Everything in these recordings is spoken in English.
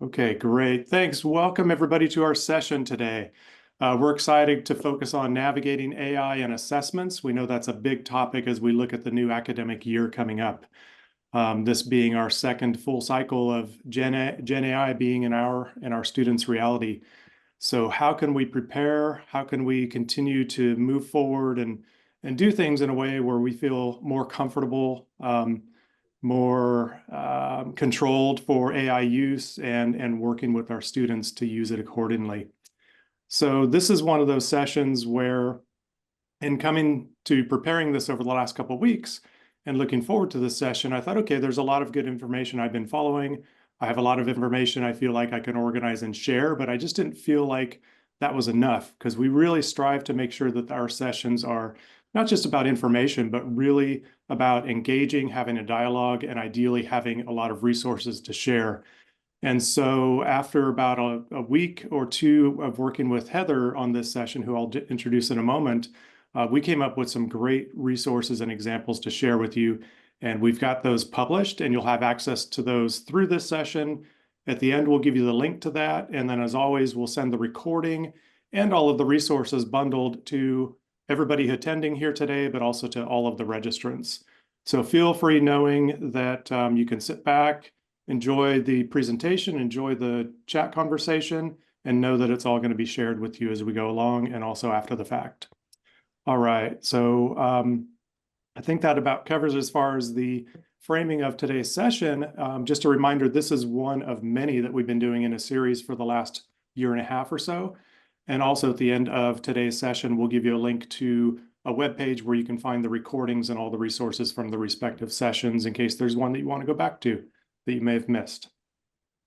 Okay, great. Thanks. Welcome everybody to our session today. We're excited to focus on navigating AI and assessments. We know that's a big topic as we look at the new academic year coming up. This being our second full cycle of Gen AI being in our students' reality. So how can we prepare? How can we continue to move forward and do things in a way where we feel more comfortable, more controlled for AI use and working with our students to use it accordingly. So this is one of those sessions where, in coming to preparing this over the last couple of weeks and looking forward to this session, I thought, okay, there's a lot of good information I've been following. I have a lot of information I feel like I can organize and share, but I just didn't feel like that was enough, because we really strive to make sure that our sessions are not just about information, but really about engaging, having a dialogue, and ideally having a lot of resources to share. And so after about a week or two of working with Heather on this session, who I'll introduce in a moment, we came up with some great resources and examples to share with you. And we've got those published, and you'll have access to those through this session. At the end, we'll give you the link to that. And then, as always, we'll send the recording and all of the resources bundled to everybody attending here today, but also to all of the registrants. So feel free knowing that you can sit back, enjoy the presentation, enjoy the chat conversation, and know that it's all going to be shared with you as we go along and also after the fact. All right, so I think that about covers as far as the framing of today's session. Just a reminder, this is one of many that we've been doing in a series for the last year and a half or so. And also at the end of today's session, we'll give you a link to a web page where you can find the recordings and all the resources from the respective sessions in case there's one that you want to go back to that you may have missed.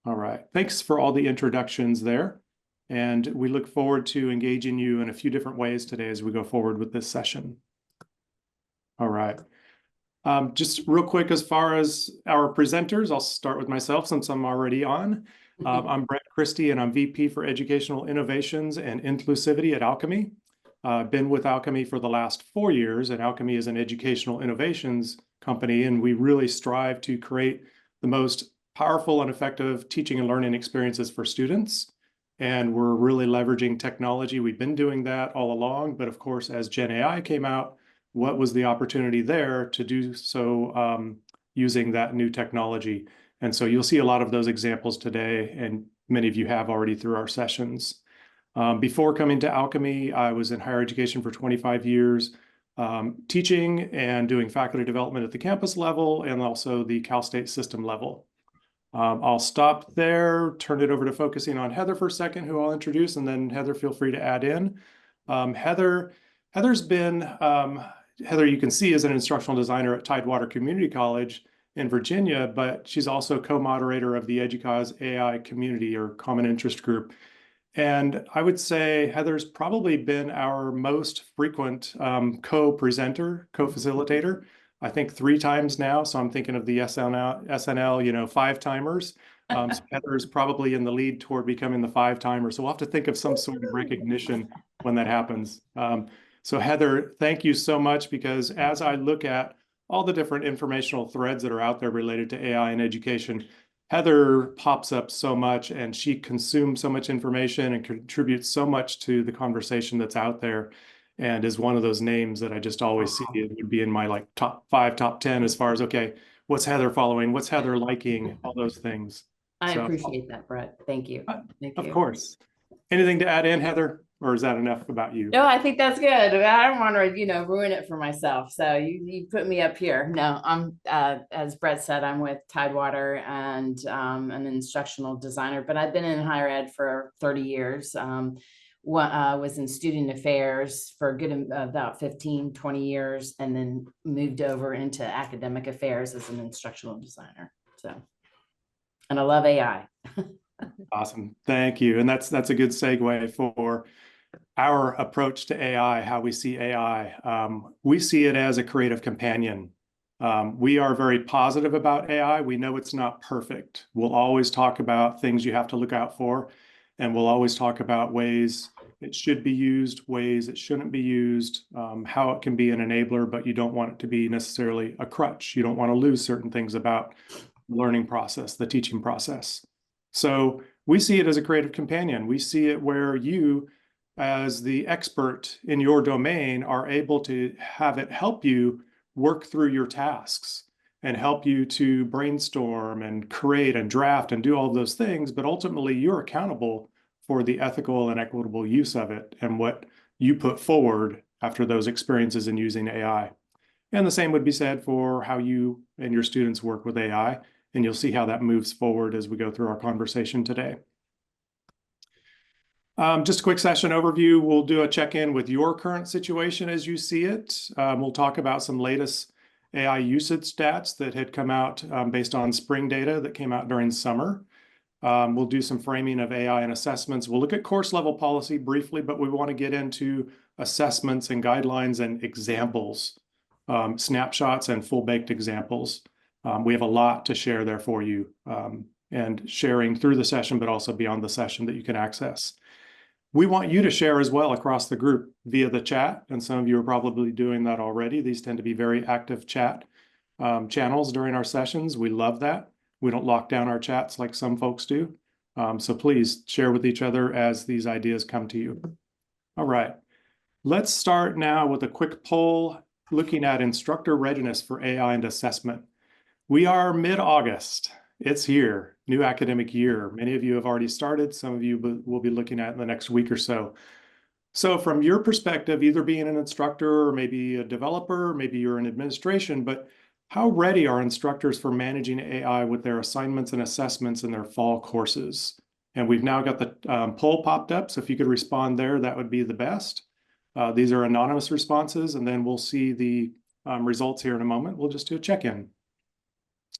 All right, thanks for all the introductions there. And we look forward to engaging you in a few different ways today as we go forward with this session. All right. Just real quick, as far as our presenters, I'll start with myself since I'm already on. I'm Brett Christie, and I'm VP for Educational Innovations and Inclusivity at Alchemy. I've been with Alchemy for the last 4 years, and Alchemy is an educational innovations company, and we really strive to create the most powerful and effective teaching and learning experiences for students. And we're really leveraging technology. We've been doing that all along, but of course, as Gen AI came out, what was the opportunity there to do so using that new technology? And so you'll see a lot of those examples today, and many of you have already through our sessions. Before coming to Alchemy, I was in higher education for 25 years, teaching and doing faculty development at the campus level and also the Cal State system level. I'll stop there, turn it over to focusing on Heather for a second, who I'll introduce, and then Heather, feel free to add in. Heather's been, Heather, you can see, is an instructional designer at Tidewater Community College in Virginia, but she's also co-moderator of the EDUCAUSE AI community or common interest group. And I would say Heather's probably been our most frequent co-presenter, co-facilitator, I think 3 times now. So I'm thinking of the SNL 5-timers. So Heather is probably in the lead toward becoming the 5-timer. So we'll have to think of some sort of recognition when that happens. So Heather, thank you so much, because as I look at all the different informational threads that are out there related to AI and education, Heather pops up so much, and she consumes so much information and contributes so much to the conversation that's out there, and is one of those names that I just always see. It would be in my like top 5, top 10 as far as, okay, what's Heather following? What's Heather liking? All those things. I appreciate that, Brett. Thank you. Thank you. Of course. Anything to add in, Heather? Or is that enough about you? No, I think that's good. I don't want to, ruin it for myself. So you put me up here. No, I'm, as Brett said, I'm with Tidewater, and an instructional designer, but I've been in higher ed for 30 years. Was in student affairs for about 15, 20 years, and then moved over into academic affairs as an instructional designer. So, and I love AI. Awesome. Thank you. And that's a good segue for our approach to AI, how we see AI. We see it as a creative companion. We are very positive about AI. We know it's not perfect. We'll always talk about things you have to look out for, and we'll always talk about ways it should be used, ways it shouldn't be used, how it can be an enabler, but you don't want it to be necessarily a crutch. You don't want to lose certain things about the learning process, the teaching process. So we see it as a creative companion. We see it where you, as the expert in your domain, are able to have it help you work through your tasks and help you to brainstorm and create and draft and do all of those things. But ultimately, you're accountable for the ethical and equitable use of it and what you put forward after those experiences in using AI. And the same would be said for how you and your students work with AI. And you'll see how that moves forward as we go through our conversation today. Just a quick session overview. We'll do a check-in with your current situation as you see it. We'll talk about some latest AI usage stats that had come out based on spring data that came out during summer. We'll do some framing of AI and assessments. We'll look at course level policy briefly, but we want to get into assessments and guidelines and examples, snapshots and full-baked examples. We have a lot to share there for you, and sharing through the session, but also beyond the session that you can access. We want you to share as well across the group via the chat, and some of you are probably doing that already. These tend to be very active chat channels during our sessions. We love that. We don't lock down our chats like some folks do. So please share with each other as these ideas come to you. All right, let's start now with a quick poll looking at instructor readiness for AI and assessment. We are mid-August. It's here, new academic year. Many of you have already started. Some of you will be looking at in the next week or so. So from your perspective, either being an instructor or maybe a developer, maybe you're in administration, but how ready are instructors for managing AI with their assignments and assessments in their fall courses? And we've now got the poll popped up, so if you could respond there, that would be the best. These are anonymous responses, and then we'll see the results here in a moment. We'll just do a check-in.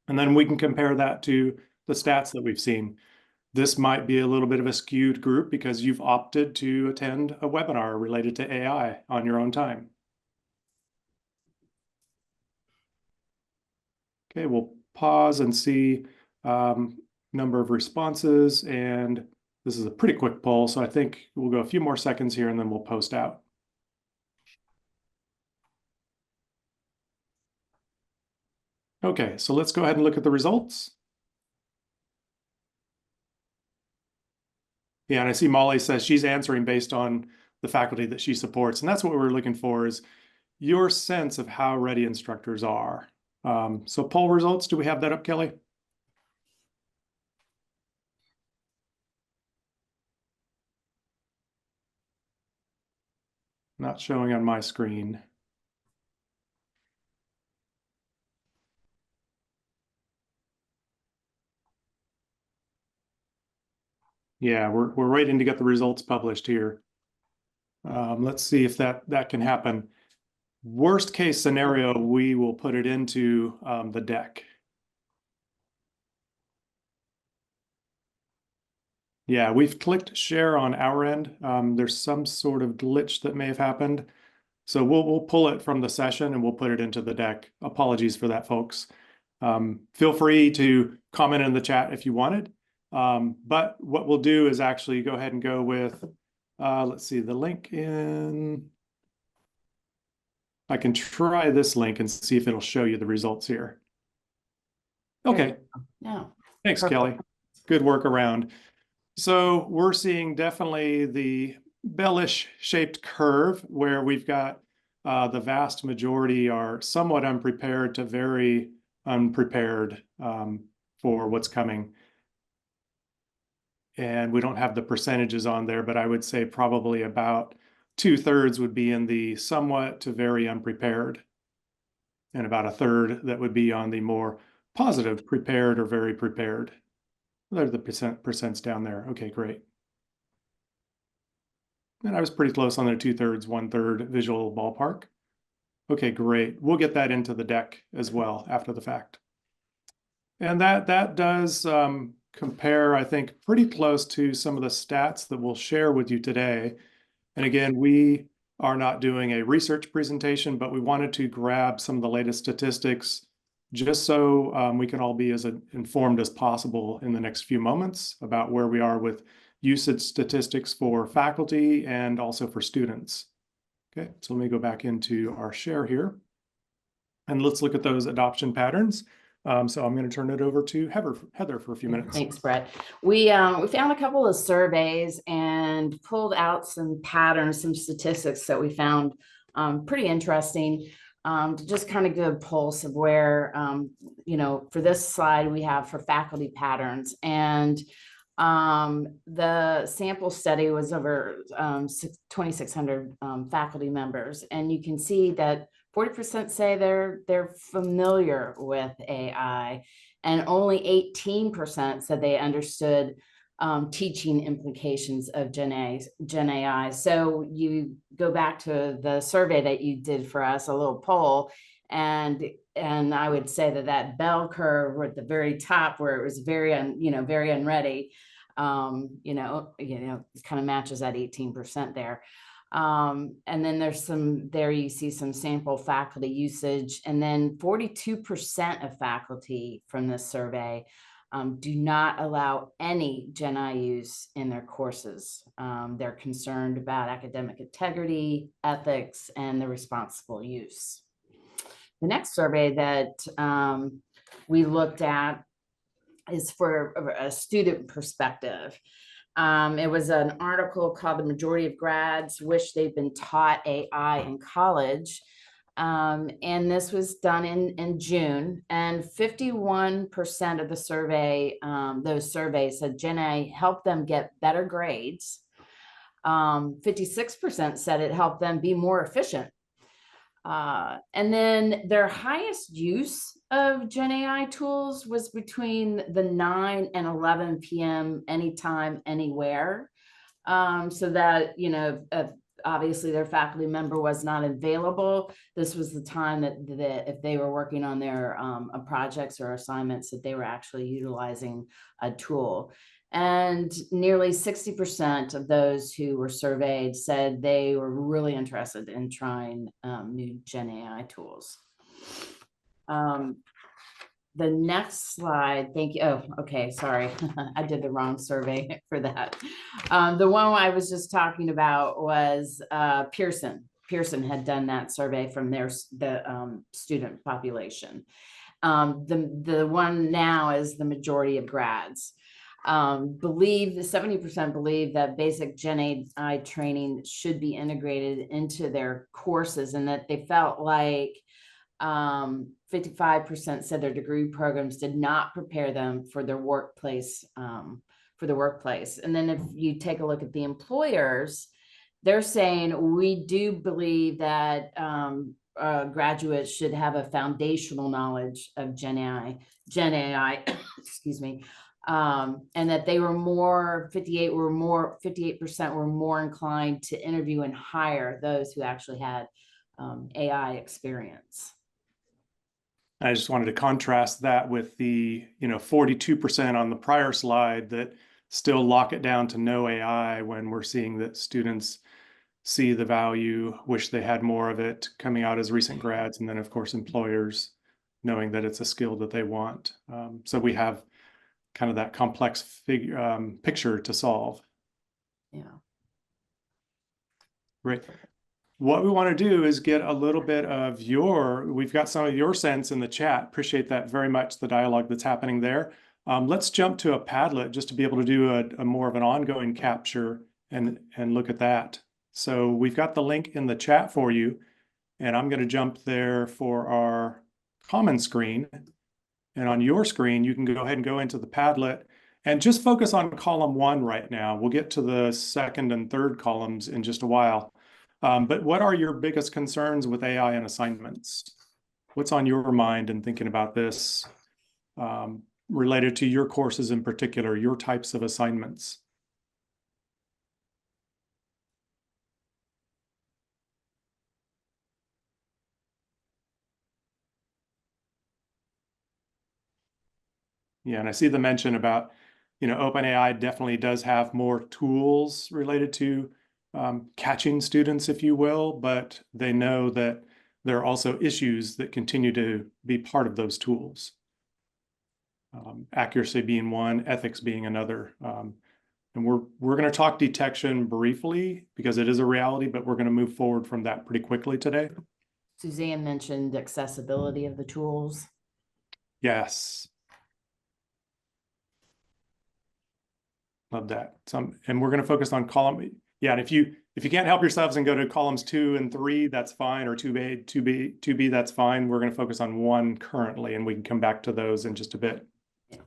And then we can compare that to the stats that we've seen. This might be a little bit of a skewed group because you've opted to attend a webinar related to AI on your own time. Okay, we'll pause and see number of responses. And this is a pretty quick poll, so I think we'll go a few more seconds here and then we'll post out. Okay, so let's go ahead and look at the results. Yeah, and I see Molly says she's answering based on the faculty that she supports. And that's what we're looking for, is your sense of how ready instructors are. So poll results, do we have that up, Kelly? Not showing on my screen. Yeah, we're waiting to get the results published here. Let's see if that can happen. Worst case scenario, we will put it into the deck. Yeah, we've clicked share on our end. There's some sort of glitch that may have happened. So we'll pull it from the session and we'll put it into the deck. Apologies for that, folks. Feel free to comment in the chat if you wanted. But what we'll do is actually go ahead and go with, let's see, the link in. I can try this link and see if it'll show you the results here. Okay. Yeah. Thanks, Perfect. Kelly. Good work around. So we're seeing definitely the bellish shaped curve where we've got the vast majority are somewhat unprepared to very unprepared for what's coming. And we don't have the percentages on there, but I would say probably about 2/3 would be in the somewhat to very unprepared, and about 1/3 that would be on the more positive, prepared or very prepared. There's the percents down there. Okay, great. And I was pretty close on the 2/3, 1/3 visual ballpark. Okay, great. We'll get that into the deck as well after the fact. And that does compare, I think, pretty close to some of the stats that we'll share with you today. And again, we are not doing a research presentation, but we wanted to grab some of the latest statistics just so we can all be as informed as possible in the next few moments about where we are with usage statistics for faculty and also for students. Okay, so let me go back into our share here. And let's look at those adoption patterns. So I'm going to turn it over to Heather for a few minutes. Thanks, Brett. We found a couple of surveys and pulled out some patterns, some statistics that we found pretty interesting, to just kind of give a pulse of where, for this slide we have for faculty patterns. And the sample study was over 2,600 faculty members. And you can see that 40% say they're familiar with AI, and only 18% said they understood teaching implications of Gen AI. So you go back to the survey that you did for us, a little poll, and I would say that bell curve at the very top, where it was very unready, it kind of matches that 18% there. And then there you see some sample faculty usage, and then 42% of faculty from this survey do not allow any Gen AI use in their courses. They're concerned about academic integrity, ethics, and the responsible use. The next survey that we looked at is for a student perspective. It was an article called "The Majority of Grads Wish They'd Been Taught AI in College." And this was done in June, and 51% of the survey, those surveys said Gen AI helped them get better grades. 56% said it helped them be more efficient. And then their highest use of Gen AI tools was between the 9 and 11 p.m. anytime, anywhere. So that, obviously their faculty member was not available. This was the time that if they were working on their projects or assignments, that they were actually utilizing a tool. And nearly 60% of those who were surveyed said they were really interested in trying new Gen AI tools. The next slide, thank you. Oh, okay, sorry. I did the wrong survey for that. The one I was just talking about was Pearson. Pearson had done that survey from the student population. The one now is the majority of grads. 70% believe that basic Gen AI training should be integrated into their courses, and that they felt like 55% said their degree programs did not prepare them for their workplace, And then if you take a look at the employers, they're saying, we do believe that graduates should have a foundational knowledge of Gen AI, excuse me, and that they were 58% were more inclined to interview and hire those who actually had AI experience. I just wanted to contrast that with the 42% on the prior slide that still lock it down to no AI, when we're seeing that students see the value, wish they had more of it coming out as recent grads, and then of course employers knowing that it's a skill that they want. So we have kind of that complex picture to solve. Yeah. Great. What we want to do is get a little bit of we've got some of your sense in the chat. Appreciate that very much, the dialogue that's happening there. Let's jump to a Padlet just to be able to do a more of an ongoing capture and look at that. So we've got the link in the chat for you, and I'm going to jump there for our common screen. And on your screen, you can go ahead and go into the Padlet and just focus on column 1 right now. We'll get to the second and third columns in just a while. But what are your biggest concerns with AI and assignments? What's on your mind in thinking about this related to your courses in particular, your types of assignments? Yeah, and I see the mention about, OpenAI definitely does have more tools related to catching students, if you will, but they know that there are also issues that continue to be part of those tools. Accuracy being one, ethics being another. And we're going to talk detection briefly because it is a reality, but we're going to move forward from that pretty quickly today. Suzanne mentioned accessibility of the tools. Yes. Love that. And we're going to focus on column. Yeah, and if you can't help yourselves and go to columns 2 and 3, that's fine, or 2B, that's fine. We're going to focus on 1 currently, and we can come back to those in just a bit. Yeah.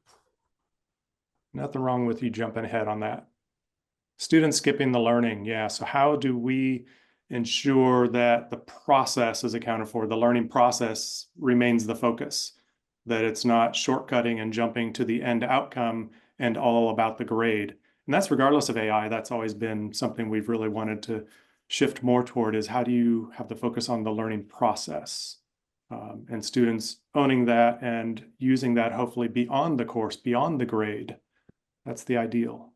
Nothing wrong with you jumping ahead on that. Students skipping the learning. Yeah, so how do we ensure that the process is accounted for? The learning process remains the focus, that it's not shortcutting and jumping to the end outcome and all about the grade. And that's regardless of AI. That's always been something we've really wanted to shift more toward, is how do you have the focus on the learning process, and students owning that and using that hopefully beyond the course, beyond the grade. That's the ideal.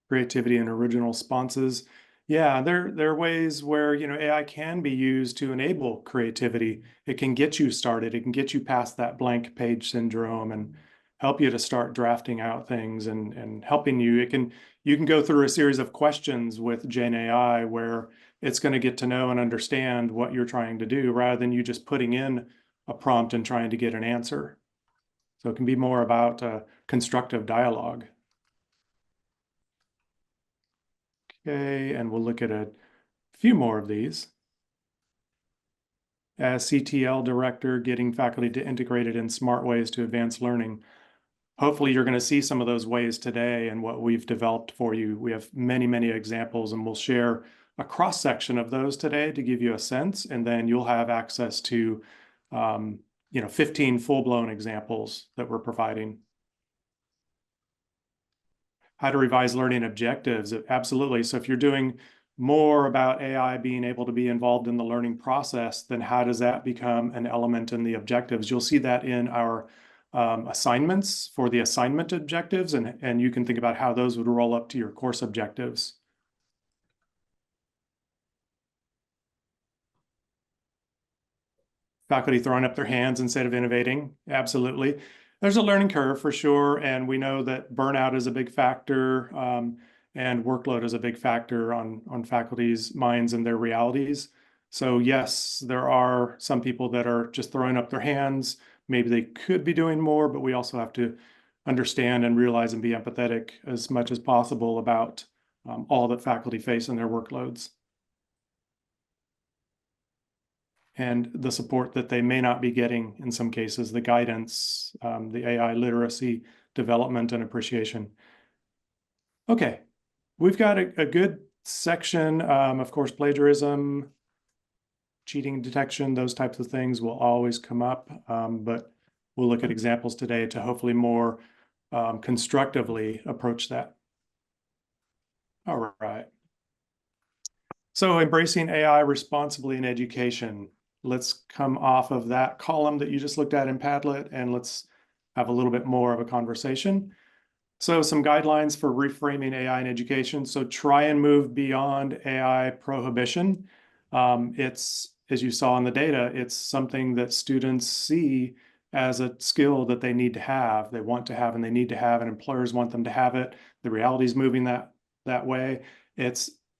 Creativity and original responses. Yeah, there are ways where, AI can be used to enable creativity. It can get you started. It can get you past that blank page syndrome and help you to start drafting out things and helping you. You can go through a series of questions with Gen AI where it's going to get to know and understand what you're trying to do rather than you just putting in a prompt and trying to get an answer. So it can be more about constructive dialogue. Okay, and we'll look at a few more of these. As CTL director, getting faculty to integrate it in smart ways to advance learning. Hopefully you're going to see some of those ways today and what we've developed for you. We have many, many examples, and we'll share a cross-section of those today to give you a sense, and then you'll have access to 15 full-blown examples that we're providing. How to revise learning objectives. Absolutely. So if you're doing more about AI being able to be involved in the learning process, then how does that become an element in the objectives? You'll see that in our assignments for the assignment objectives, and you can think about how those would roll up to your course objectives. Faculty throwing up their hands instead of innovating. Absolutely. There's a learning curve for sure, and we know that burnout is a big factor, and workload is a big factor on faculty's minds and their realities. So yes, there are some people that are just throwing up their hands. Maybe they could be doing more, but we also have to understand and realize and be empathetic as much as possible about all that faculty face in their workloads, and the support that they may not be getting in some cases, the guidance, the AI literacy, development, and appreciation. Okay, we've got a good section. Of course, plagiarism, cheating detection, those types of things will always come up, but we'll look at examples today to hopefully more constructively approach that. All right. So embracing AI responsibly in education. Let's come off of that column that you just looked at in Padlet, and let's have a little bit more of a conversation. So some guidelines for reframing AI in education. So try and move beyond AI prohibition. It's, as you saw in the data, it's something that students see as a skill that they need to have, they want to have, and they need to have, and employers want them to have it. The reality is moving that way.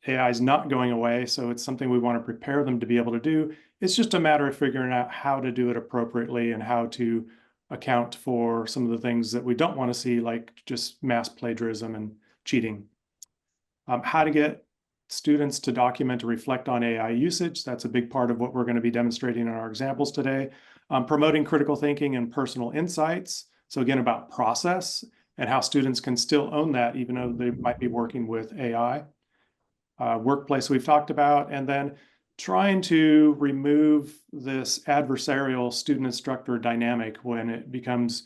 AI is not going away, so it's something we want to prepare them to be able to do. It's just a matter of figuring out how to do it appropriately and how to account for some of the things that we don't want to see, like just mass plagiarism and cheating. How to get students to document and reflect on AI usage. That's a big part of what we're going to be demonstrating in our examples today. Promoting critical thinking and personal insights. So again, about process and how students can still own that, even though they might be working with AI. Workplace we've talked about, and then trying to remove this adversarial student-instructor dynamic when it becomes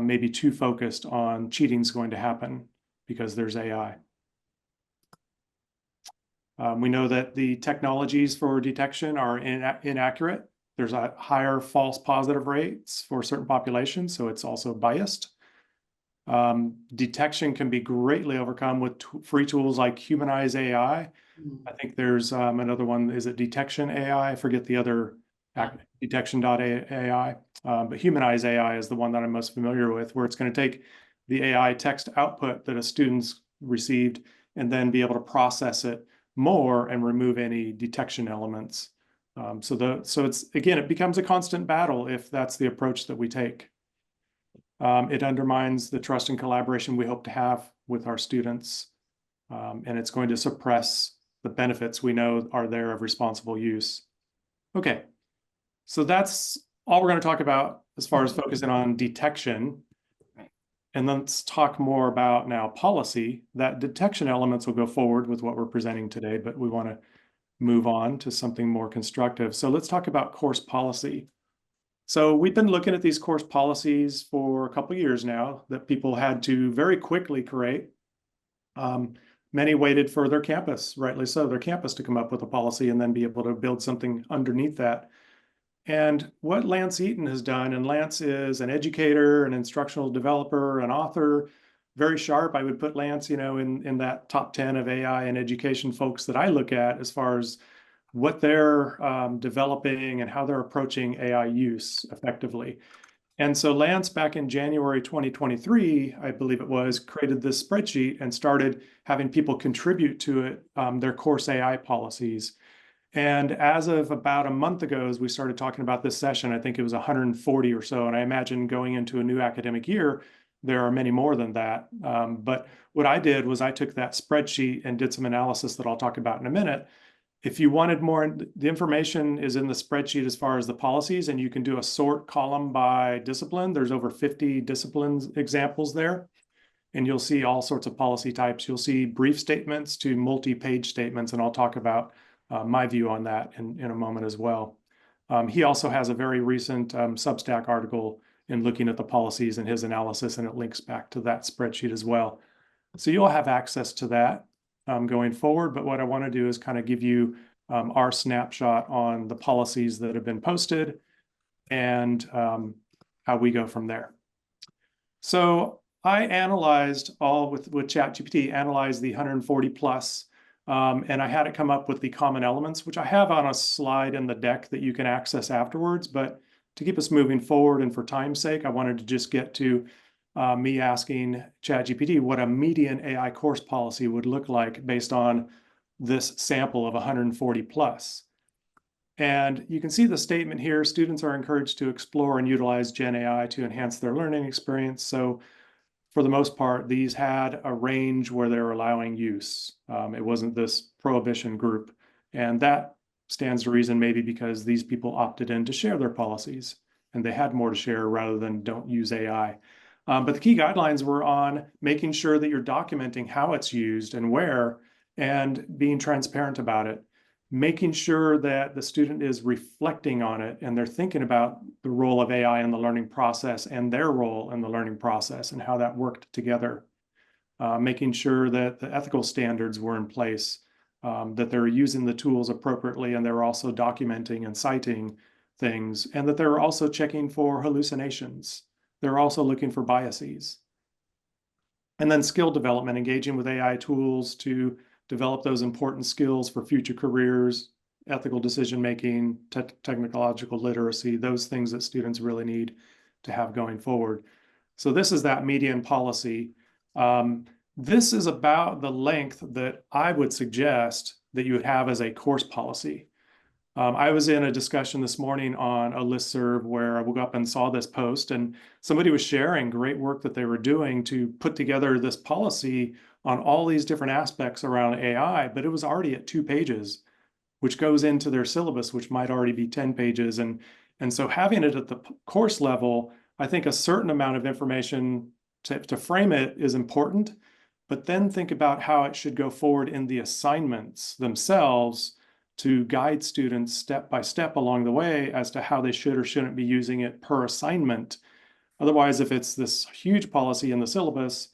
maybe too focused on cheating is going to happen because there's AI. We know that the technologies for detection are inaccurate. There's a higher false positive rates for certain populations, so it's also biased. Detection can be greatly overcome with free tools like Humanize AI. I think there's another one, is it Detection AI? I forget the other, detection.ai. But Humanize AI is the one that I'm most familiar with, where it's going to take the AI text output that a student's received and then be able to process it more and remove any detection elements. So it's, again, it becomes a constant battle if that's the approach that we take. It undermines the trust and collaboration we hope to have with our students, and it's going to suppress the benefits we know are there of responsible use. Okay, so that's all we're going to talk about as far as focusing on detection. And let's talk more about now policy. That detection elements will go forward with what we're presenting today, but we want to move on to something more constructive. So let's talk about course policy. So we've been looking at these course policies for a couple of years now that people had to very quickly create. Many waited for their campus, rightly so, their campus to come up with a policy and then be able to build something underneath that. And what Lance Eaton has done, and Lance is an educator, an instructional developer, an author, very sharp. I would put Lance, in that top 10 of AI and education folks that I look at as far as what they're developing and how they're approaching AI use effectively. And so Lance, back in January 2023, I believe it was, created this spreadsheet and started having people contribute to it, their course AI policies. And as of about a month ago, as we started talking about this session, I think it was 140 or so. And I imagine going into a new academic year, there are many more than that. But what I did was I took that spreadsheet and did some analysis that I'll talk about in a minute. If you wanted more, the information is in the spreadsheet as far as the policies, and you can do a sort column by discipline. There's over 50 disciplines examples there, and you'll see all sorts of policy types. You'll see brief statements to multi-page statements, and I'll talk about my view on that in a moment as well. He also has a very recent Substack article in looking at the policies and his analysis, and it links back to that spreadsheet as well. So you'll have access to that going forward, but what I want to do is kind of give you our snapshot on the policies that have been posted and how we go from there. So I analyzed all with ChatGPT, analyzed the 140 plus, and I had it come up with the common elements, which I have on a slide in the deck that you can access afterwards. But to keep us moving forward and for time's sake, I wanted to just get to me asking ChatGPT what a median AI course policy would look like based on this sample of 140 plus. And you can see the statement here: students are encouraged to explore and utilize Gen AI to enhance their learning experience. So for the most part, these had a range where they're allowing use. It wasn't this prohibition group. And that stands to reason maybe because these people opted in to share their policies and they had more to share rather than don't use AI. But the key guidelines were on making sure that you're documenting how it's used and where, and being transparent about it, making sure that the student is reflecting on it and they're thinking about the role of AI in the learning process and their role in the learning process and how that worked together, making sure that the ethical standards were in place, that they're using the tools appropriately and they're also documenting and citing things, and that they're also checking for hallucinations. They're also looking for biases. And then skill development, engaging with AI tools to develop those important skills for future careers, ethical decision-making, technological literacy, those things that students really need to have going forward. So this is that median policy. This is about the length that I would suggest that you would have as a course policy. I was in a discussion this morning on a listserv where I woke up and saw this post, and somebody was sharing great work that they were doing to put together this policy on all these different aspects around AI, but it was already at 2 pages, which goes into their syllabus, which might already be 10 pages. And so having it at the course level, I think a certain amount of information to frame it is important, but then think about how it should go forward in the assignments themselves to guide students step by step along the way as to how they should or shouldn't be using it per assignment. Otherwise, if it's this huge policy in the syllabus,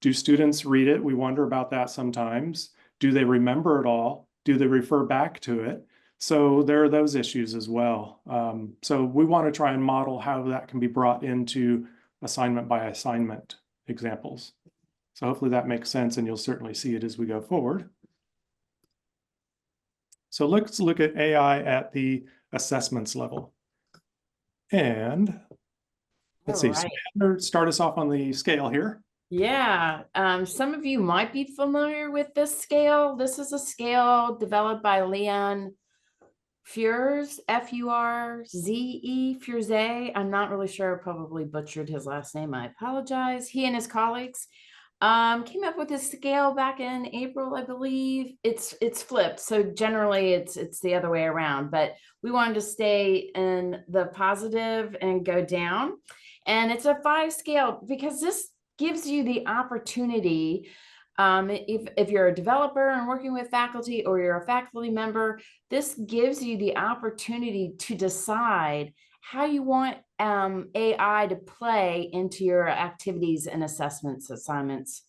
do students read it? We wonder about that sometimes. Do they remember it all? Do they refer back to it? So there are those issues as well. So we want to try and model how that can be brought into assignment by assignment examples. So hopefully that makes sense, and you'll certainly see it as we go forward. So let's look at AI at the assessments level. And let's see, so start us off on the scale here. Yeah, some of you might be familiar with this scale. This is a scale developed by Leon Furze, F-U-R-Z-E, Furze. I'm not really sure, probably butchered his last name. I apologize. He and his colleagues came up with a scale back in April, I believe. It's flipped. So generally it's the other way around, but we wanted to stay in the positive and go down. And it's a 5 scale because this gives you the opportunity, if you're a developer and working with faculty, or you're a faculty member, this gives you the opportunity to decide how you want AI to play into your activities and assessments, assignments.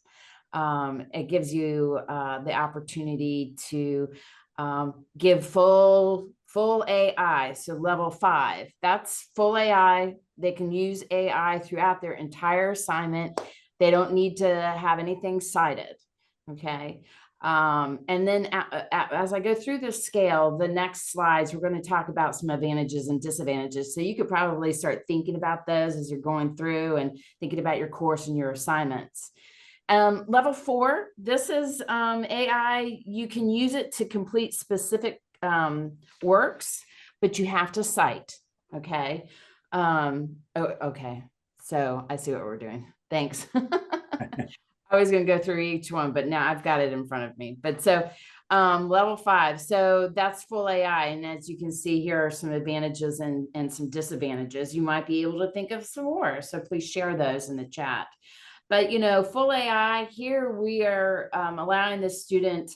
It gives you the opportunity to give full AI. So level 5, that's full AI. They can use AI throughout their entire assignment. They don't need to have anything cited. Okay. And then as I go through this scale, the next slides, we're going to talk about some advantages and disadvantages. So you could probably start thinking about those as you're going through and thinking about your course and your assignments. Level 4, this is AI. You can use it to complete specific works, but you have to cite. Okay. Okay. So I see what we're doing. Thanks. I was going to go through each one, but now I've got it in front of me. But so level 5, so that's full AI. And as you can see, here are some advantages and some disadvantages. You might be able to think of some more. So please share those in the chat. But, full AI, here we are allowing the student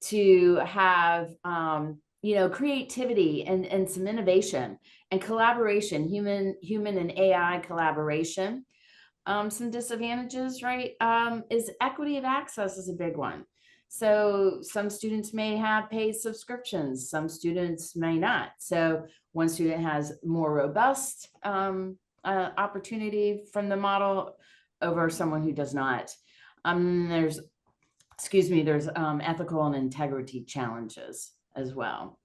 to have, creativity and some innovation and collaboration, human and AI collaboration. Some disadvantages, right, is equity of access is a big one. So some students may have paid subscriptions, some students may not. So one student has more robust opportunity from the model over someone who does not. There's ethical and integrity challenges as well.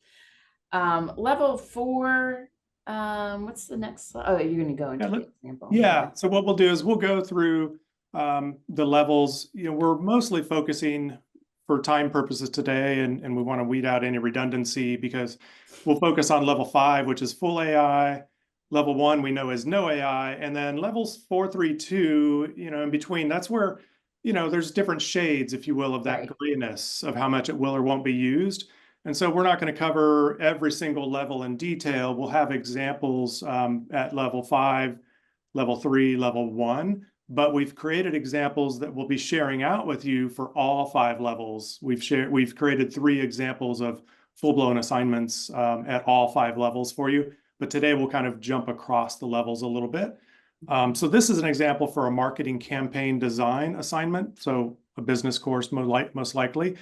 Level 4, what's the next slide? Oh, you're going to go into the example. Yeah. So what we'll do is we'll go through the levels. We're mostly focusing for time purposes today, and we want to weed out any redundancy because we'll focus on level 5, which is full AI. Level 1 we know is no AI, and then levels 4, 3, 2, in between, that's where, there's different shades, if you will, of that grayness of how much it will or won't be used. And so we're not going to cover every single level in detail. We'll have examples at level 5, level 3, level 1, but we've created examples that we'll be sharing out with you for all 5 levels. We've created 3 examples of full-blown assignments at all 5 levels for you. But today we'll kind of jump across the levels a little bit. So this is an example for a marketing campaign design assignment. So a business course, most likely.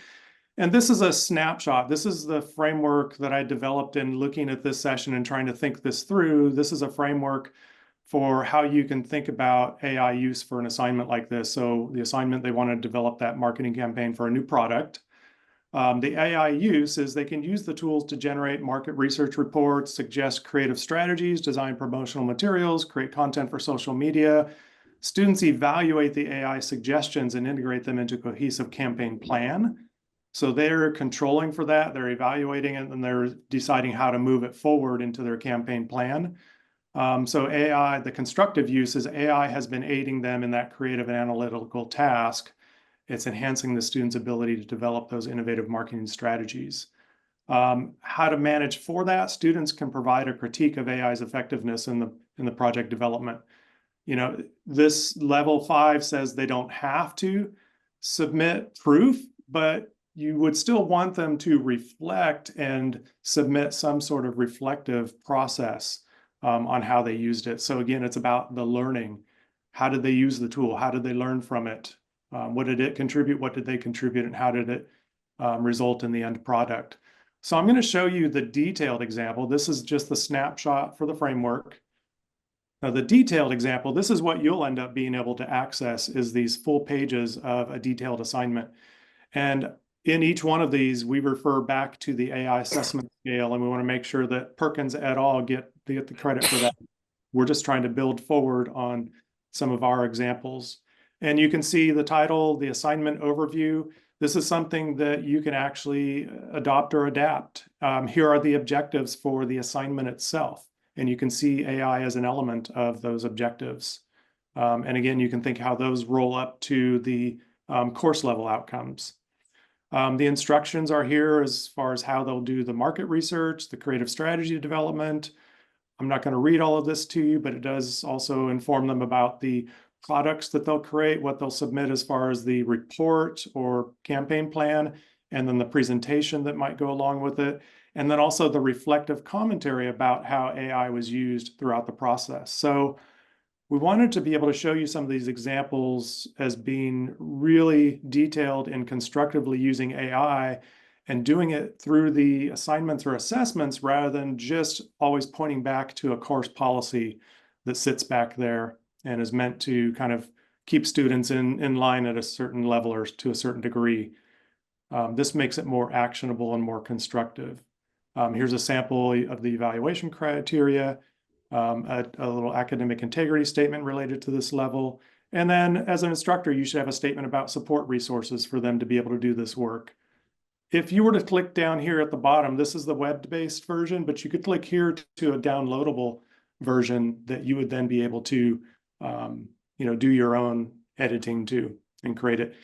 And this is a snapshot. This is the framework that I developed in looking at this session and trying to think this through. This is a framework for how you can think about AI use for an assignment like this. So the assignment, they want to develop that marketing campaign for a new product. The AI use is they can use the tools to generate market research reports, suggest creative strategies, design promotional materials, create content for social media. Students evaluate the AI suggestions and integrate them into a cohesive campaign plan. So they're controlling for that, they're evaluating it, and they're deciding how to move it forward into their campaign plan. So AI, the constructive use is AI has been aiding them in that creative and analytical task. It's enhancing the student's ability to develop those innovative marketing strategies. How to manage for that, students can provide a critique of AI's effectiveness in the project development. This level 5 says they don't have to submit proof, but you would still want them to reflect and submit some sort of reflective process on how they used it. So again, it's about the learning. How did they use the tool? How did they learn from it? What did it contribute? What did they contribute? And how did it result in the end product? So I'm going to show you the detailed example. This is just the snapshot for the framework. Now, the detailed example, this is what you'll end up being able to access, is these full pages of a detailed assignment. And in each one of these, we refer back to the AI assessment scale, and we want to make sure that Perkins et al. Get the credit for that. We're just trying to build forward on some of our examples. And you can see the title, the assignment overview. This is something that you can actually adopt or adapt. Here are the objectives for the assignment itself. And you can see AI as an element of those objectives. And again, you can think how those roll up to the course level outcomes. The instructions are here as far as how they'll do the market research, the creative strategy development. I'm not going to read all of this to you, but it does also inform them about the products that they'll create, what they'll submit as far as the report or campaign plan, and then the presentation that might go along with it. And then also the reflective commentary about how AI was used throughout the process. So we wanted to be able to show you some of these examples as being really detailed and constructively using AI and doing it through the assignments or assessments rather than just always pointing back to a course policy that sits back there and is meant to kind of keep students in line at a certain level or to a certain degree. This makes it more actionable and more constructive. Here's a sample of the evaluation criteria. A little academic integrity statement related to this level. And then as an instructor, you should have a statement about support resources for them to be able to do this work. If you were to click down here at the bottom, this is the web-based version, but you could click here to a downloadable version that you would then be able to do your own editing to and create it.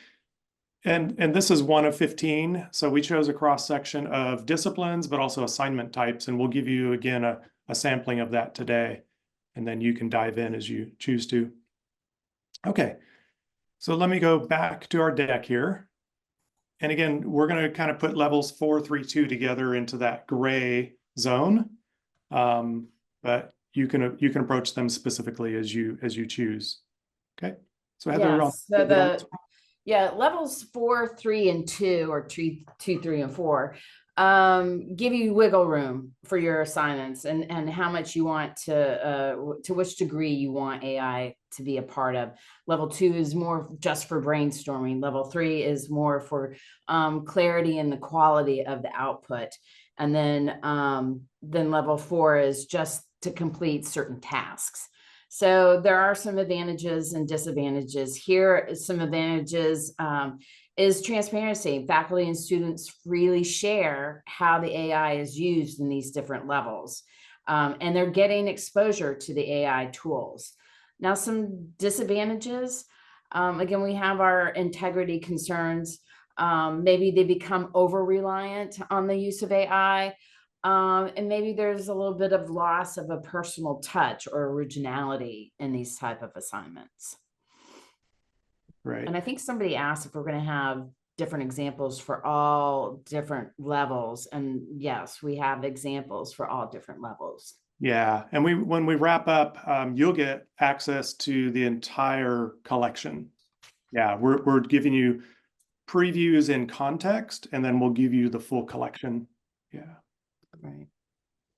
And this is one of 15. So we chose a cross-section of disciplines, but also assignment types. And we'll give you, again, a sampling of that today, and then you can dive in as you choose to. Okay, so let me go back to our deck here. And again, we're going to kind of put levels 4, 3, 2 together into that gray zone, but you can approach them specifically as you choose. Okay, so Heather, levels 4, 3, and 2, or 2, 3, and 4. Give you wiggle room for your assignments and how much you want to which degree you want AI to be a part of. Level 2 is more just for brainstorming. Level 3 is more for clarity and the quality of the output. And then level 4 is just to complete certain tasks. So there are some advantages and disadvantages. Here, some advantages is transparency. Faculty and students freely share how the AI is used in these different levels. And they're getting exposure to the AI tools. Now, some disadvantages, again, we have our integrity concerns. Maybe they become over-reliant on the use of AI. And maybe there's a little bit of loss of a personal touch or originality in these type of assignments. Right. And I think somebody asked if we're going to have different examples for all different levels. And yes, we have examples for all different levels. Yeah, and when we wrap up, you'll get access to the entire collection. Yeah, we're giving you previews in context, and then we'll give you the full collection. Yeah. Right.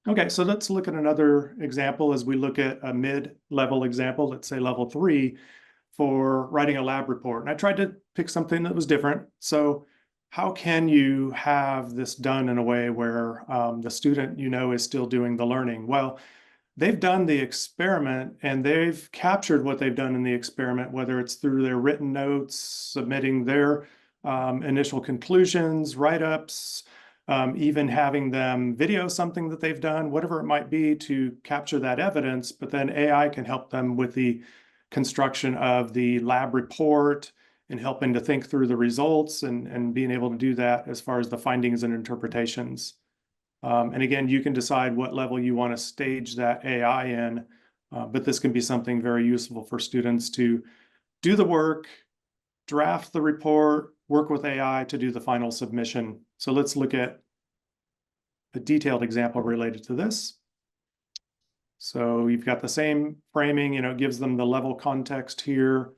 Okay, so let's look at another example as we look at a mid-level example, let's say level 3, for writing a lab report. And I tried to pick something that was different. So how can you have this done in a way where the student, is still doing the learning? Well, they've done the experiment and they've captured what they've done in the experiment, whether it's through their written notes, submitting their initial conclusions, write-ups, even having them video something that they've done, whatever it might be to capture that evidence. But then AI can help them with the construction of the lab report and helping to think through the results and being able to do that as far as the findings and interpretations. And again, you can decide what level you want to stage that AI in, but this can be something very useful for students to do the work, draft the report, work with AI to do the final submission. So let's look at a detailed example related to this. So you've got the same framing, it gives them the level context here.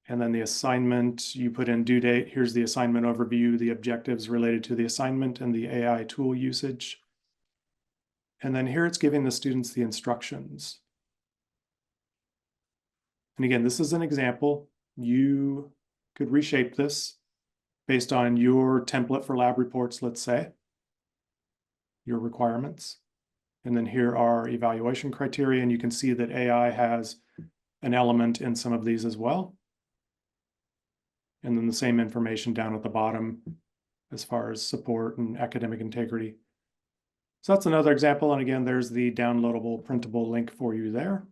And then the assignment, you put in due date. Here's the assignment overview, the objectives related to the assignment and the AI tool usage. And then here it's giving the students the instructions. And again, this is an example. You could reshape this based on your template for lab reports, let's say, your requirements. And then here are evaluation criteria, and you can see that AI has an element in some of these as well. and then the same information down at the bottom as far as support and academic integrity. So that's another example. And again, there's the downloadable printable link for you there.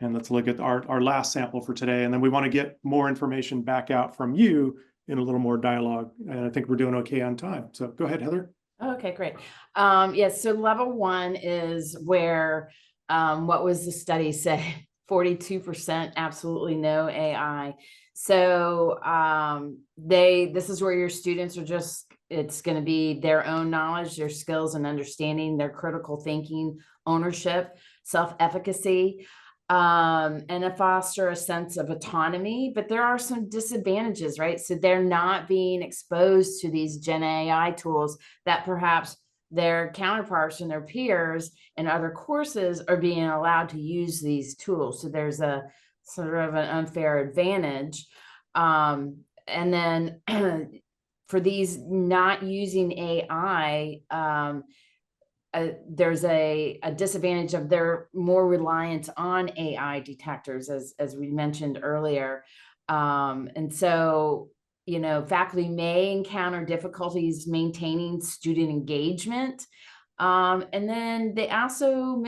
And let's look at our last sample for today. And then we want to get more information back out from you in a little more dialogue. And I think we're doing okay on time. So go ahead, Heather. Okay, great. Yes, so level 1 is where, what was the study say? 42% absolutely no AI. So this is where your students are just, it's going to be their own knowledge, their skills and understanding, their critical thinking, ownership, self-efficacy, and to foster a sense of autonomy. But there are some disadvantages, right? So they're not being exposed to these Gen AI tools that perhaps their counterparts and their peers in other courses are being allowed to use these tools. So there's a sort of an unfair advantage. And then for these not using AI, there's a disadvantage of they're more reliant on AI detectors, as we mentioned earlier. And so, you know, faculty may encounter difficulties maintaining student engagement. And then they also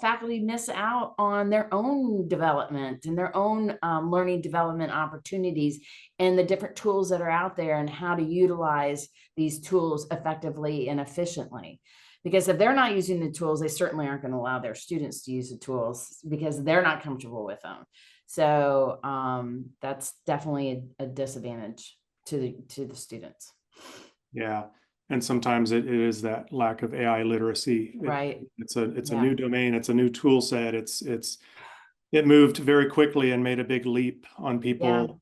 faculty miss out on their own development and their own learning development opportunities and the different tools that are out there and how to utilize these tools effectively and efficiently. Because if they're not using the tools, they certainly aren't going to allow their students to use the tools because they're not comfortable with them. So that's definitely a disadvantage to the students. Yeah. And sometimes it is that lack of AI literacy. Right. It's a new domain. It's a new tool set. It moved very quickly and made a big leap on people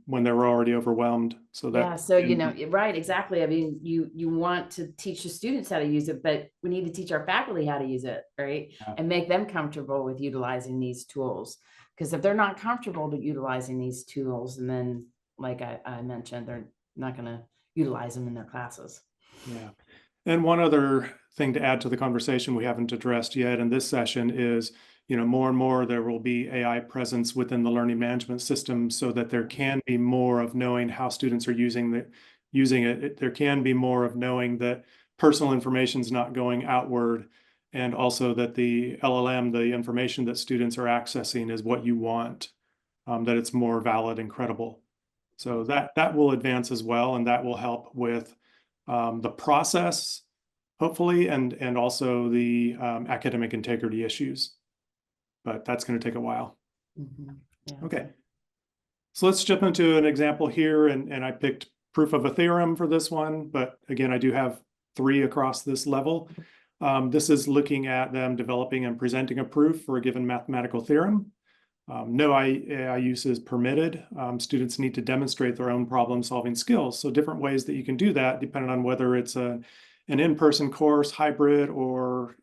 when they were already overwhelmed. So that so you know, right, exactly. I mean, you want to teach the students how to use it, but we need to teach our faculty how to use it, right? And make them comfortable with utilizing these tools. Because if they're not comfortable to utilizing these tools, and then like I mentioned, they're not going to utilize them in their classes. Yeah. And one other thing to add to the conversation we haven't addressed yet in this session is, you know, more and more there will be AI presence within the learning management system so that there can be more of knowing how students are using it. There can be more of knowing that personal information is not going outward, and also that the LLM, the information that students are accessing, is what you want, that it's more valid and credible. So that will advance as well, and that will help with the process, hopefully, and also the academic integrity issues. But that's going to take a while. Okay. So let's jump into an example here. And I picked proof of a theorem for this one. But again, I do have 3 across this level. This is looking at them developing and presenting a proof for a given mathematical theorem. No AI use is permitted. Students need to demonstrate their own problem-solving skills. So different ways that you can do that, depending on whether it's an in-person course, hybrid, or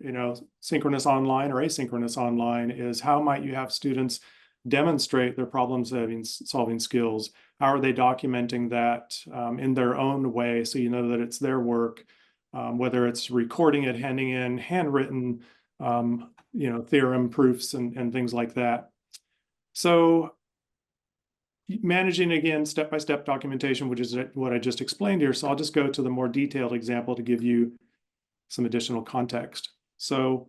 synchronous online or asynchronous online, is how might you have students demonstrate their problem-solving skills? How are they documenting that in their own way, so you know that it's their work? Whether it's recording it, handing in handwritten, theorem proofs and things like that. So managing, again, step-by-step documentation, which is what I just explained here. So I'll just go to the more detailed example to give you some additional context. So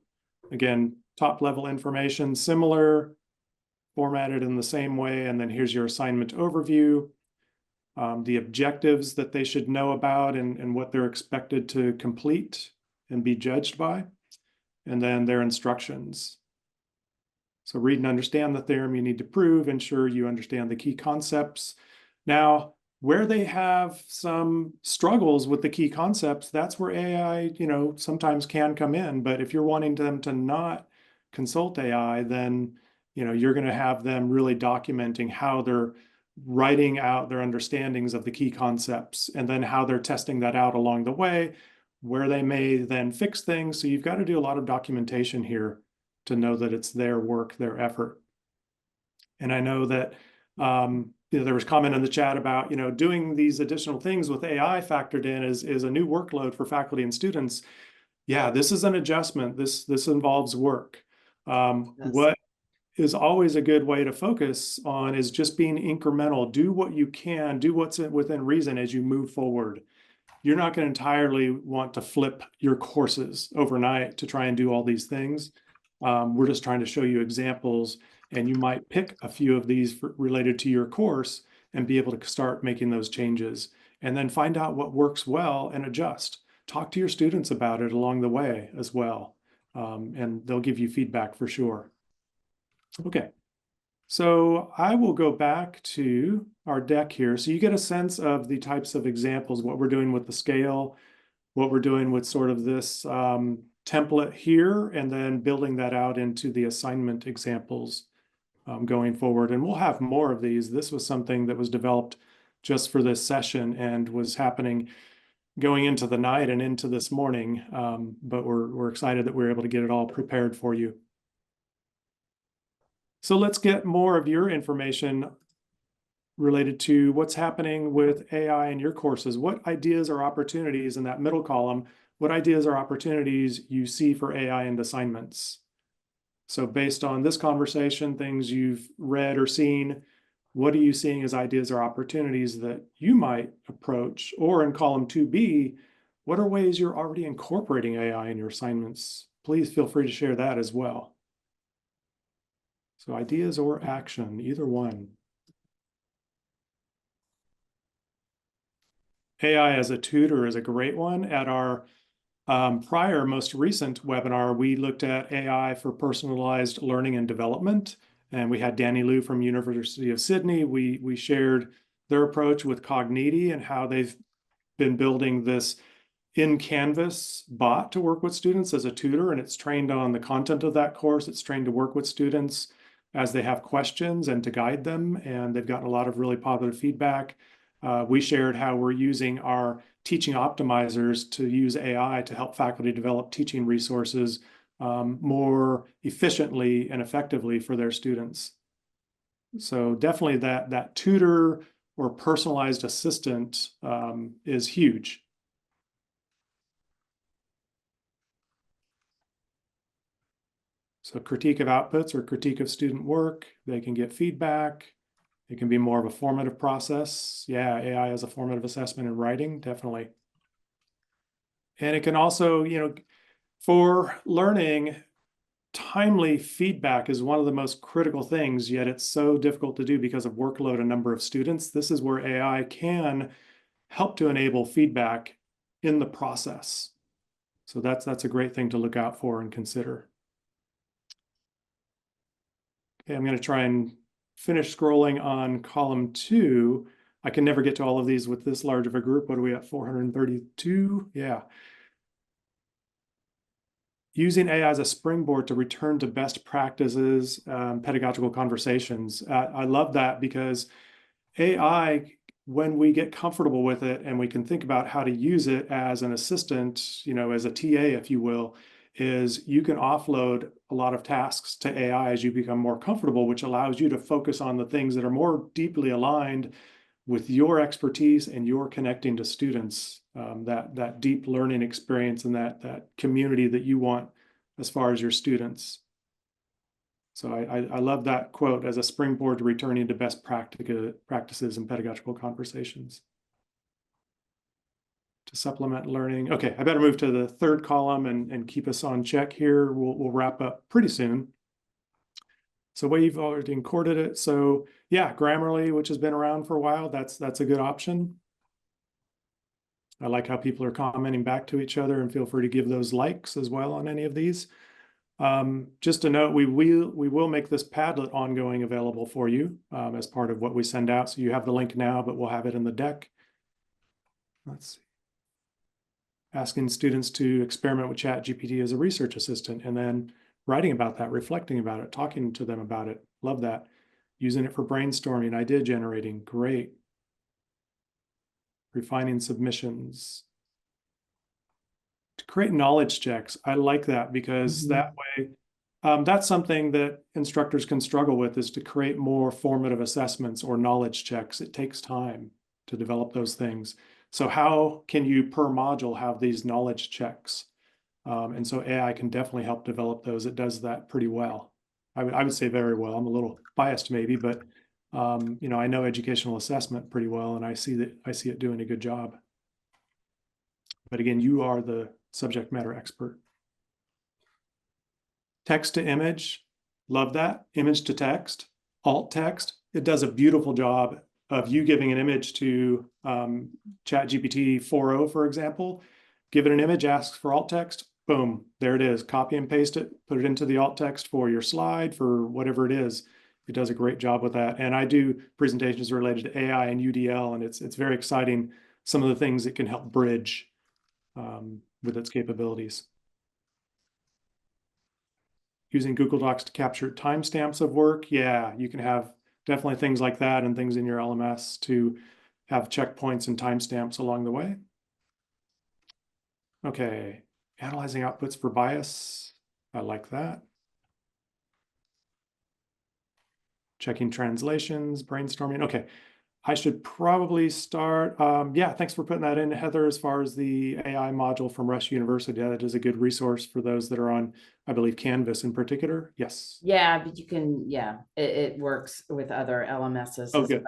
again, top-level information, similar, formatted in the same way. And then here's your assignment overview, the objectives that they should know about and what they're expected to complete and be judged by, and then their instructions. So read and understand the theorem you need to prove, ensure you understand the key concepts. Now, where they have some struggles with the key concepts, that's where AI, sometimes can come in. But if you're wanting them to not consult AI, then, you're going to have them really documenting how they're writing out their understandings of the key concepts, and then how they're testing that out along the way, where they may then fix things. So you've got to do a lot of documentation here to know that it's their work, their effort. And I know that there was comment in the chat about doing these additional things with AI factored in is a new workload for faculty and students. Yeah, this is an adjustment. This involves work. Yes. What is always a good way to focus on is just being incremental. Do what you can, do what's within reason as you move forward. You're not going to entirely want to flip your courses overnight to try and do all these things. We're just trying to show you examples, and you might pick a few of these related to your course and be able to start making those changes, and then find out what works well and adjust. Talk to your students about it along the way as well, and they'll give you feedback for sure. Okay, so I will go back to our deck here. So you get a sense of the types of examples, what we're doing with the scale, what we're doing with sort of this template here, and then building that out into the assignment examples going forward. And we'll have more of these. This was something that was developed just for this session and was happening going into the night and into this morning. But we're excited that we're able to get it all prepared for you. So let's get more of your information related to what's happening with AI in your courses. What ideas or opportunities in that middle column, what ideas or opportunities you see for AI in assignments? So based on this conversation, things you've read or seen, what are you seeing as ideas or opportunities that you might approach? Or in column 2B, what are ways you're already incorporating AI in your assignments? Please feel free to share that as well. So ideas or action, either one. AI as a tutor is a great one. At our prior, most recent webinar, we looked at AI for personalized learning and development. And we had Danny Liu from University of Sydney. We shared their approach with Cogniti and how they've been building this in-Canvas bot to work with students as a tutor. And it's trained on the content of that course. It's trained to work with students as they have questions and to guide them. And they've gotten a lot of really positive feedback. We shared how we're using our teaching optimizers to use AI to help faculty develop teaching resources more efficiently and effectively for their students. So definitely that tutor or personalized assistant is huge. So critique of outputs or critique of student work, they can get feedback. It can be more of a formative process. Yeah, AI as a formative assessment in writing, definitely. And it can also, for learning, timely feedback is one of the most critical things, yet it's so difficult to do because of workload and number of students. This is where AI can help to enable feedback in the process. So that's a great thing to look out for and consider. Okay, I'm going to try and finish scrolling on column 2. I can never get to all of these with this large of a group. What are we at, 432? Yeah. Using AI as a springboard to return to best practices, pedagogical conversations. I love that because AI, when we get comfortable with it and we can think about how to use it as an assistant, as a TA, if you will, is you can offload a lot of tasks to AI as you become more comfortable, which allows you to focus on the things that are more deeply aligned with your expertise and your connecting to students, that deep learning experience and that community that you want as far as your students. So I love that quote as a springboard to returning to best practices and pedagogical conversations. To supplement learning. Okay, I better move to the third column and keep us on check here. We'll wrap up pretty soon. So we've already encoded it. So yeah, Grammarly, which has been around for a while, that's a good option. I like how people are commenting back to each other, and feel free to give those likes as well on any of these. Just a note, we will make this Padlet ongoing available for you as part of what we send out. So you have the link now, but we'll have it in the deck. Let's see. Asking students to experiment with ChatGPT as a research assistant, and then writing about that, reflecting about it, talking to them about it. Love that. Using it for brainstorming, idea generating. Great. Refining submissions. To create knowledge checks. I like that because that way, that's something that instructors can struggle with, is to create more formative assessments or knowledge checks. It takes time to develop those things. So how can you per module have these knowledge checks? And so AI can definitely help develop those. It does that pretty well. I would say very well. I'm a little biased maybe, but you know, I know educational assessment pretty well, and I see it doing a good job. But again, you are the subject matter expert. Text to image, love that. Image to text, alt text. It does a beautiful job of you giving an image to ChatGPT 4.0, for example. Give it an image, asks for alt text, boom, there it is. Copy and paste it, put it into the alt text for your slide, for whatever it is. It does a great job with that. And I do presentations related to AI and UDL, and it's very exciting, some of the things it can help bridge with its capabilities. Using Google Docs to capture timestamps of work. Yeah, you can have definitely things like that and things in your LMS to have checkpoints and timestamps along the way. Okay, analyzing outputs for bias. I like that. Checking translations, brainstorming. Okay, I should probably start. Yeah, thanks for putting that in, Heather, as far as the AI module from Rush University. That is a good resource for those that are on, I believe, Canvas in particular. Yes. Yeah, but you can, yeah, it works with other LMSs as good.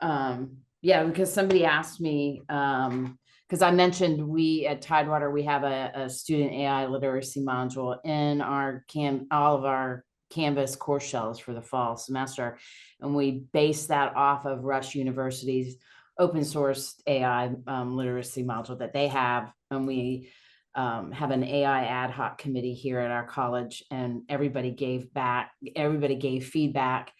well. Yeah, because somebody asked me, because I mentioned we at Tidewater, we have a student AI literacy module in our all of our Canvas course shells for the fall semester. And we base that off of Rush University's open source AI literacy module that they have. And we have an AI ad hoc committee here at our college, and everybody gave feedback.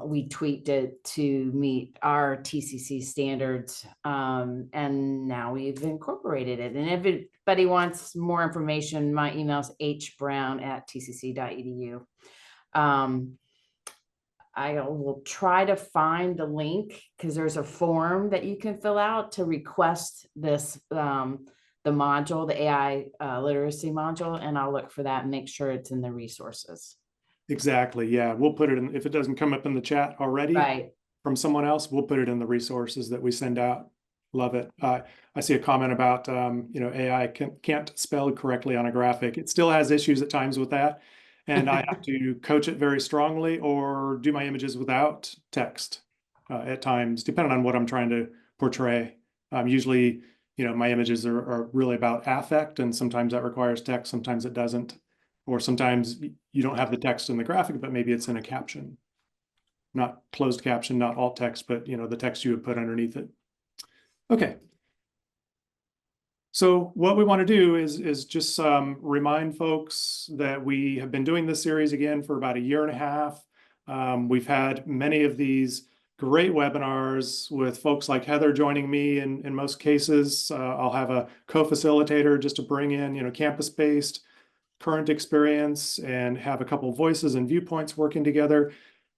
We tweaked it to meet our TCC standards, and now we've incorporated it. And if anybody wants more information, my email is hbrown@tcc.edu. I will try to find the link, because there's a form that you can fill out to request this, the module, the AI literacy module, and I'll look for that and make sure it's in the resources. Exactly. Yeah, we'll put it in. If it doesn't come up in the chat already from someone else, we'll put it in the resources that we send out. Love it. I see a comment about, you know, AI can't spell correctly on a graphic. It still has issues at times with that. And I have to coach it very strongly or do my images without text at times, depending on what I'm trying to portray. Usually, you know, my images are really about affect, and sometimes that requires text, sometimes it doesn't. Or sometimes you don't have the text in the graphic, but maybe it's in a caption. Not closed caption, not alt text, but, you know, the text you would put underneath it. Okay. So what we want to do is just remind folks that we have been doing this series again for about 1.5 years. We've had many of these great webinars with folks like Heather joining me in most cases. I'll have a co-facilitator just to bring in, you know, campus-based current experience and have a couple of voices and viewpoints working together.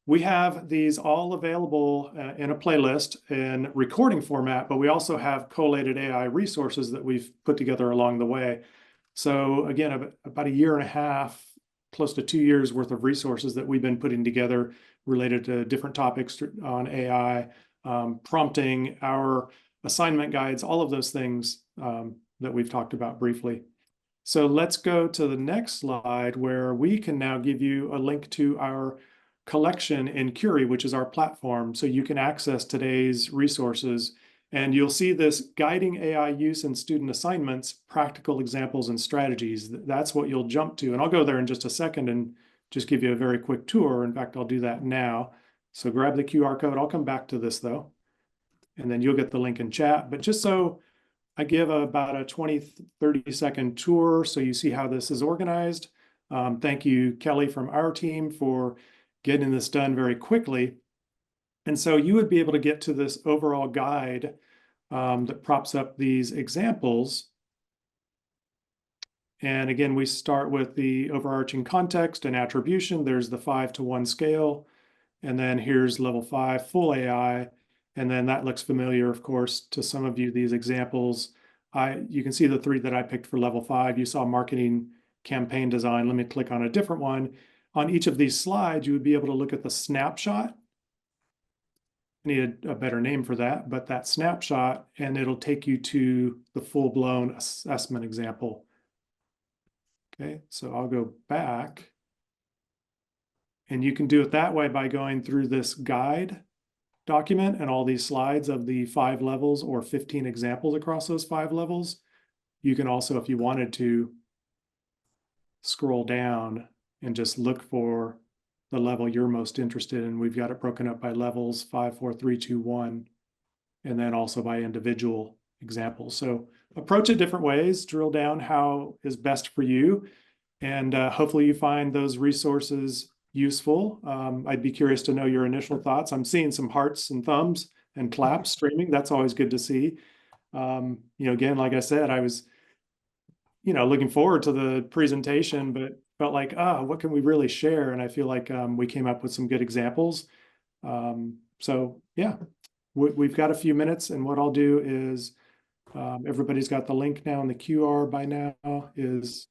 We have these all available in a playlist in recording format, but we also have collated AI resources that we've put together along the way. So again, about 1.5 years, close to 2 years worth of resources that we've been putting together related to different topics on AI, prompting, our assignment guides, all of those things that we've talked about briefly. So let's go to the next slide, where we can now give you a link to our collection in Curie, which is our platform. So you can access today's resources, and you'll see this guiding AI use in student assignments, practical examples and strategies. That's what you'll jump to. And I'll go there in just a second and just give you a very quick tour. In fact, I'll do that now. So grab the QR code. I'll come back to this though, and then you'll get the link in chat. But just so I give about a 20-30 second tour so you see how this is organized. Thank you, Kelly, from our team, for getting this done very quickly. And so you would be able to get to this overall guide that props up these examples. And again, we start with the overarching context and attribution. There's the 5-to-1 scale. And then here's level 5, full AI. And then that looks familiar, of course, to some of you, these examples. You can see the 3 that I picked for level 5. You saw marketing campaign design. Let me click on a different one. On each of these slides, you would be able to look at the snapshot. I need a better name for that, but that snapshot, and it'll take you to the full-blown assessment example. Okay, so I'll go back. And you can do it that way by going through this guide document and all these slides of the 5 levels or 15 examples across those 5 levels. You can also, if you wanted to, scroll down and just look for the level you're most interested in. We've got it broken up by levels 5, 4, 3, 2, 1, and then also by individual examples. So approach it different ways, drill down how is best for you, and hopefully you find those resources useful. I'd be curious to know your initial thoughts. I'm seeing some hearts and thumbs and claps streaming. That's always good to see. Again, like I said, I was looking forward to the presentation, but felt like, what can we really share? And I feel like we came up with some good examples. So yeah, we've got a few minutes, and what I'll do is everybody's got the link now, and the QR by now is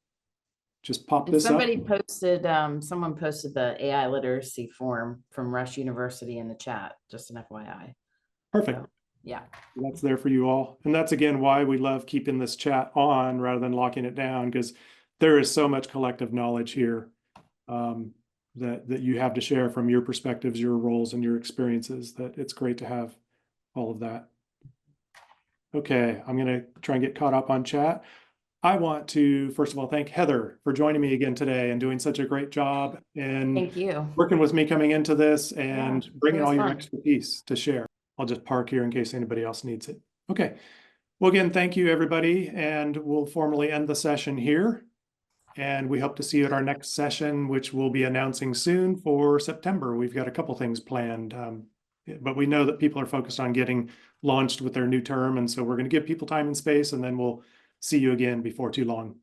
just pop And this up. somebody posted, someone posted the AI literacy form from Rush University in the chat, just an FYI. Perfect. So, yeah. That's there for you all. And that's, again, why we love keeping this chat on rather than locking it down, because there is so much collective knowledge here that you have to share from your perspectives, your roles, and your experiences, that it's great to have all of that. Okay, I'm going to try and get caught up on chat. I want to, first of all, thank Heather for joining me again today and doing such a great job and Thank you. working with me coming into this and bringing all your fun. expertise to share. I'll just park here in case anybody else needs it. Okay. Well, again, thank you, everybody, and we'll formally end the session here. And we hope to see you at our next session, which we'll be announcing soon for September. We've got a couple things planned, but we know that people are focused on getting launched with their new term. And so we're going to give people time and space, and then we'll see you again before too long.